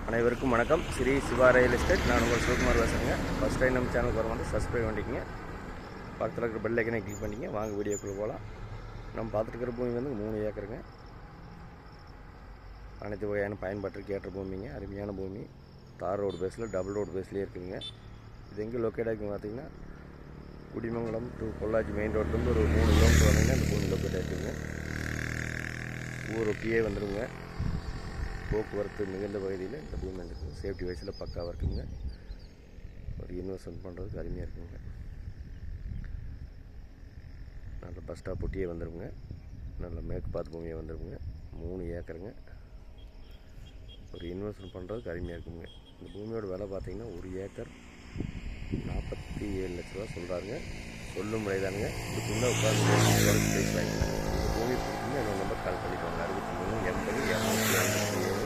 அனைவருக்கும் வணக்கம். Sri Siva real estate. நான் உங்கள் சிவகுமார் பேசுகிறேங்க. ஃபஸ்ட் டைம் நம்ம சேனலுக்கு வர வந்து சப்ஸ்கிரைப் பண்ணிக்கங்க. பக்கத்தில் இருக்கிற பெல் ஐக்கனை கிளிக் பண்ணிங்க. வாங்க வீடியோக்குள்ளே போகலாம். நம்ம பார்த்துருக்கிற பூமி வந்து 3 ஏக்கருங்க. அனைத்து வகையான பயன்பாட்டிற்கு ஏற்ற பூமிங்க. அருமையான பூமி. தார் ரோடு பேஸில் டபுள் ரோடு பேஸ்லேயே இருக்குதுங்க. இது எங்கே லொக்கேட் ஆகிருக்குன்னு பார்த்தீங்கன்னா, குடிமங்கலம் டு பொள்ளாச்சி மெயின் ரோட்லேருந்து ஒரு 3 கிலோமீட்டர் வந்தீங்கன்னா அந்த பூமி லொக்கேட் ஆகிருக்குங்க. ஊர் ஒட்டியே வந்துடுங்க. போக்குவரத்து மிகுந்த பகுதியில் இந்த பூமி இருக்குது. சேஃப்டி வைஸில் பக்காவாக இருக்குங்க. ஒரு இன்வெஸ்ட்மெண்ட் பண்ணுறதுக்கு அருமையாக இருக்குங்க. நல்ல பஸ் ஸ்டாப் ஒட்டியே வந்துடுங்க. நல்ல மேற்கு பார்த்து பூமியாக வந்துடுங்க. 3 ஏக்கருங்க. ஒரு இன்வெஸ்ட்மெண்ட் பண்ணுறதுக்கு அருமையாக இருக்குங்க. இந்த பூமியோட விலை பார்த்திங்கன்னா 1 ஏக்கர் 47 லட்ச ரூபா சொல்கிறாருங்க. சொல்லும் முறைதானுங்க. இதுக்குள்ளே உட்காந்து பேசி வாங்கிக்கலாம். இந்த பூமி பிடிச்சிங்கன்னா என்னோட நம்பர் கால் பண்ணிக்கோங்க. 63 80 257